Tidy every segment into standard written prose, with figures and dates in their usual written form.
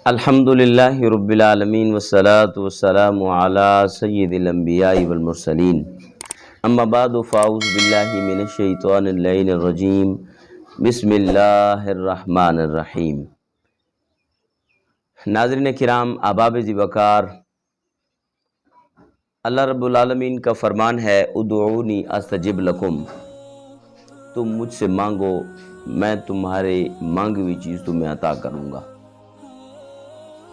الحمدللہ رب العالمین والصلاة والسلام علی سید الانبیاء والمرسلین اما بعد فاعوذ باللہ من الشیطان اللعین الرجیم بسم اللہ الرحمن الرحیم۔ ناظرین کرام، احباب ذی وقار، اللہ رب العالمین کا فرمان ہے ادعونی استجب لکم، تم مجھ سے مانگو میں تمہارے مانگی ہوئی چیز تمہیں عطا کروں گا،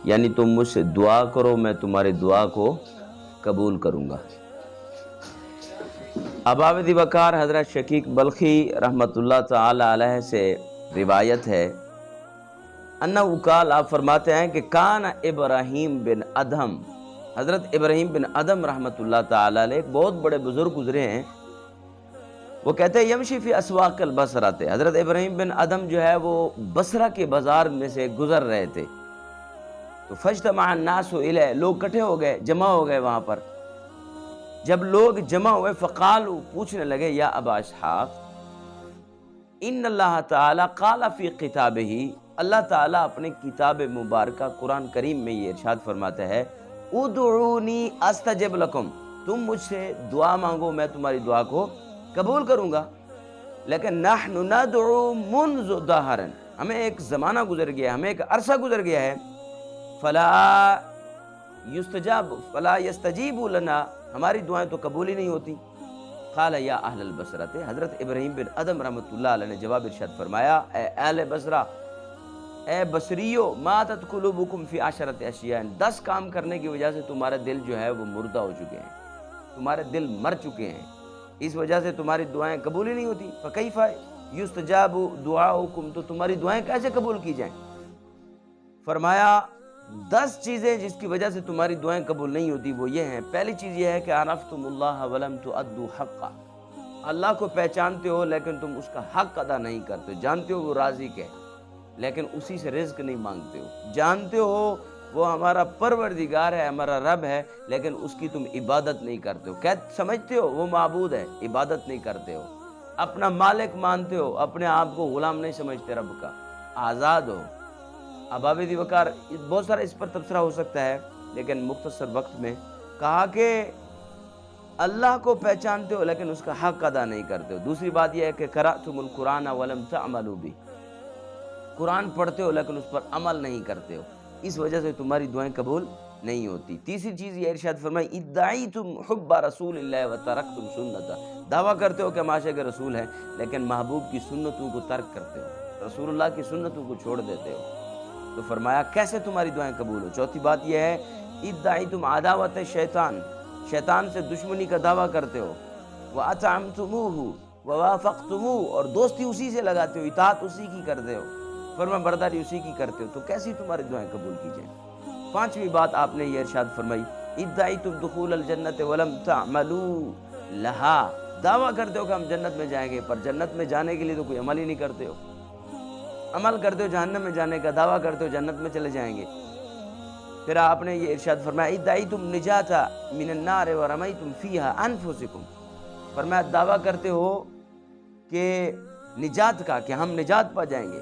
یعنی تم مجھ سے دعا کرو میں تمہاری دعا کو قبول کروں گا۔ احباب ذی وقار، حضرت شقیق بلخی رحمۃ اللہ تعالی علیہ سے روایت ہے، انہو قال، آپ فرماتے ہیں کہ کان ابراہیم بن ادہم، حضرت ابراہیم بن ادہم رحمۃ اللہ تعالی علیہ ایک بہت بڑے بزرگ گزرے ہیں۔ وہ کہتے ہیں یمشی فی اسواق البصرہ، حضرت ابراہیم بن ادہم جو ہے وہ بصرہ کے بازار میں سے گزر رہے تھے، تو فاجتمع الناس الیہ، لوگ کٹھے ہو گئے، جمع ہو گئے وہاں پر۔ جب لوگ جمع ہوئے فقالوا، پوچھنے لگے، یا ابا اسحاق ان اللہ تعالی قال فی کتابہ، اللہ تعالیٰ اپنے کتاب مبارکہ قرآن کریم میں یہ ارشاد فرماتا ہے ادعونی استجب لکم، تم مجھ سے دعا مانگو میں تمہاری دعا کو قبول کروں گا، لیکن نحن ندعو منذ دہرا، ہمیں ایک زمانہ گزر گیا، ہمیں ایک عرصہ گزر گیا ہے، فلا یستجیب لنا، ہماری دعائیں تو قبول ہی نہیں ہوتی۔ قال یا اہل البصرہ، حضرت ابراہیم بن ادہم رحمۃ اللہ علیہ نے جواب ارشاد فرمایا، اے اہل بصرہ، اے بصریو، ماتت قلوبکم فی عشرۃ اشیاء، 10 کام کرنے کی وجہ سے تمہارے دل جو ہے وہ مردہ ہو چکے ہیں، تمہارے دل مر چکے ہیں، اس وجہ سے تمہاری دعائیں قبول ہی نہیں ہوتی۔ فکیف یستجاب دعاؤکم، تو تمہاری دعائیں کیسے قبول کی جائیں؟ فرمایا 10 چیزیں جس کی وجہ سے تمہاری دعائیں قبول نہیں ہوتی وہ یہ ہیں۔ پہلی چیز یہ ہے کہ عرفتم اللہ ولم تؤدوا حقہ، اللہ کو پہچانتے ہو لیکن تم اس کا حق ادا نہیں کرتے، جانتے ہو وہ رازق ہے لیکن اسی سے رزق نہیں مانگتے ہو، جانتے ہو وہ ہمارا پروردگار ہے، ہمارا رب ہے، لیکن اس کی تم عبادت نہیں کرتے ہو، سمجھتے ہو وہ معبود ہے، عبادت نہیں کرتے ہو، اپنا مالک مانتے ہو، اپنے آپ کو غلام نہیں سمجھتے رب کا، آزاد ہو۔ احباب ذی وقار، بہت سارا اس پر تبصرہ ہو سکتا ہے لیکن مختصر وقت میں کہا کہ اللہ کو پہچانتے ہو لیکن اس کا حق ادا نہیں کرتے ہو۔ دوسری بات یہ ہے کہ قرأتم القرآن ولم تعملوا بہ، قرآن پڑھتے ہو لیکن اس پر عمل نہیں کرتے ہو، اس وجہ سے تمہاری دعائیں قبول نہیں ہوتی۔ تیسری چیز یہ ارشاد فرمائی ادعیتم حب رسول اللہ وترکتم سنتہ، دعویٰ کرتے ہو کہ ہم عاشق رسول ہیں لیکن محبوب کی سنتوں کو ترک کرتے ہو، رسول اللہ کی سنتوں کو چھوڑ دیتے ہو، تو فرمایا کیسے تمہاری دعائیں قبول ہو؟ چوتھی بات یہ ہے ادعیتم عداوت شیطان، شیطان سے دشمنی کا دعویٰ کرتے ہو، وَأَطْعَمْتُمُوهُ وَوَافَقْتُمُوهُ، اور دوستی اسی سے لگاتے ہو، اطاعت اسی کی کرتے ہو، فرما برداری اسی کی کرتے ہو، تو کیسی تمہاری دعائیں قبول کی جائیں؟ پانچویں بات آپ نے یہ ارشاد فرمائی ادعیتم دخول الجنت ولم تعملوا لها، دعویٰ کرتے ہو کہ ہم جنت میں جائیں گے پر جنت میں جانے کے لیے تو کوئی عمل ہی نہیں کرتے ہو، عمل کرتے ہو جہنم میں جانے کا، دعویٰ کرتے ہو جنت میں چلے جائیں گے۔ پھر آپ نے یہ ارشاد فرمایا ادعیتم نجات من النار ورمیتم فیہا انفسکم، فرمایا دعویٰ کرتے ہو کہ نجات کا، کہ ہم نجات پا جائیں گے،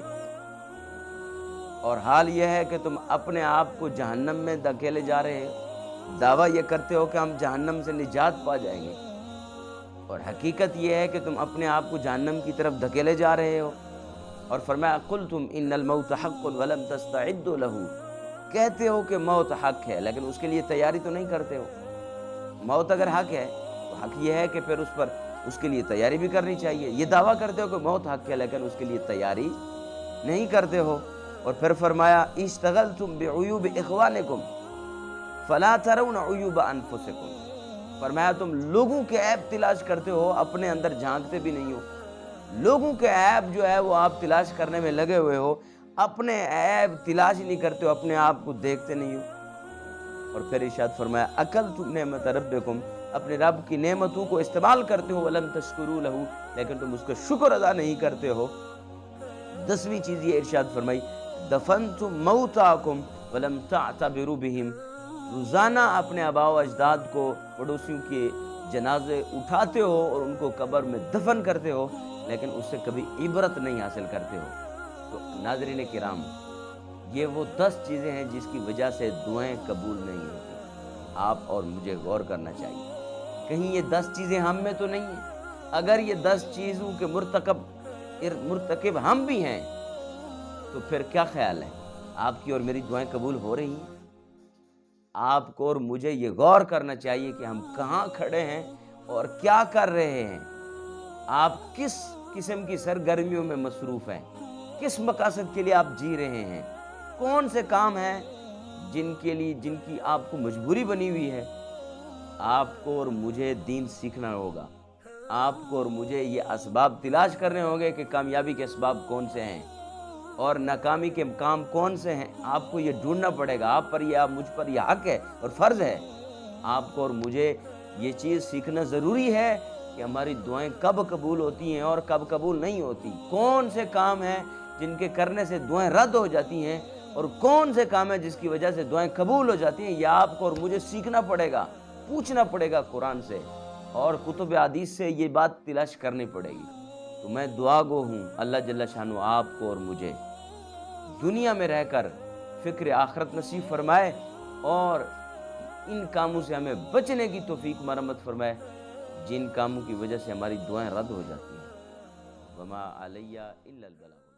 اور حال یہ ہے کہ تم اپنے آپ کو جہنم میں دھکیلے جا رہے ہو، دعویٰ یہ کرتے ہو کہ ہم جہنم سے نجات پا جائیں گے، اور حقیقت یہ ہے کہ تم اپنے آپ کو جہنم کی طرف دھکیلے جا رہے ہو۔ اور فرمایا قلتم ان الموت حق ولم تستعدوا له، کہتے ہو کہ موت حق ہے لیکن اس کے لیے تیاری تو نہیں کرتے ہو۔ موت اگر حق ہے تو حق یہ ہے کہ پھر اس کے لیے تیاری بھی کرنی چاہیے، یہ دعویٰ کرتے ہو کہ موت حق ہے لیکن اس کے لیے تیاری نہیں کرتے ہو۔ اور پھر فرمایا اشتغلتم بعیوب اخوانکم فلا ترون عیوب انفسکم، فرمایا تم لوگوں کے عیب تلاش کرتے ہو، اپنے اندر جھانکتے بھی نہیں ہو، لوگوں کے عیب جو ہے وہ آپ تلاش کرنے میں لگے ہوئے ہو، اپنے عیب تلاش ہی نہیں کرتے ہو، اپنے آپ کو دیکھتے نہیں ہو۔ اور پھر ارشاد فرمایا اکلتم نعمت ربکم، اپنے رب کی نعمتوں کو استعمال کرتے ہو، ولم تشکروا لہ، لیکن تم اس کا شکر ادا نہیں کرتے ہو۔ 10ویں چیز یہ ارشاد فرمائی دفنتم موتاکم ولم تعتبروا بہم، روزانہ اپنے آباء و اجداد کو، پڑوسیوں کے جنازے اٹھاتے ہو اور ان کو قبر میں دفن کرتے ہو لیکن اس سے کبھی عبرت نہیں حاصل کرتے ہو۔ تو ناظرین کرام، یہ وہ 10 چیزیں ہیں جس کی وجہ سے دعائیں قبول نہیں ہوتی۔ آپ اور مجھے غور کرنا چاہیے، کہیں یہ 10 چیزیں ہم میں تو نہیں ہیں؟ اگر یہ 10 چیزوں کے مرتکب ہم بھی ہیں تو پھر کیا خیال ہے، آپ کی اور میری دعائیں قبول ہو رہی ہیں؟ آپ کو اور مجھے یہ غور کرنا چاہیے کہ ہم کہاں کھڑے ہیں اور کیا کر رہے ہیں۔ آپ کس قسم کی سرگرمیوں میں مصروف ہیں، کس مقاصد کے لیے آپ جی رہے ہیں، کون سے کام ہیں جن کی آپ کو مجبوری بنی ہوئی ہے۔ آپ کو اور مجھے دین سیکھنا ہوگا، آپ کو اور مجھے یہ اسباب تلاش کرنے ہوں گے کہ کامیابی کے اسباب کون سے ہیں اور ناکامی کے کام کون سے ہیں۔ آپ کو یہ ڈھونڈنا پڑے گا، آپ پر یہ مجھ پر یہ حق ہے اور فرض ہے۔ آپ کو اور مجھے یہ چیز سیکھنا ضروری ہے کہ ہماری دعائیں کب قبول ہوتی ہیں اور کب قبول نہیں ہوتی، کون سے کام ہیں جن کے کرنے سے دعائیں رد ہو جاتی ہیں اور کون سے کام ہیں جس کی وجہ سے دعائیں قبول ہو جاتی ہیں۔ یہ آپ کو اور مجھے سیکھنا پڑے گا، پوچھنا پڑے گا قرآن سے اور کتب حدیث سے یہ بات تلاش کرنی پڑے گی۔ تو میں دعا گو ہوں اللہ جل شانہ آپ کو اور مجھے دنیا میں رہ کر فکر آخرت نصیب فرمائے اور ان کاموں سے ہمیں بچنے کی توفیق مرحمت فرمائے جن کاموں کی وجہ سے ہماری دعائیں رد ہو جاتی ہیں۔ وما علیہ الا البلاغ۔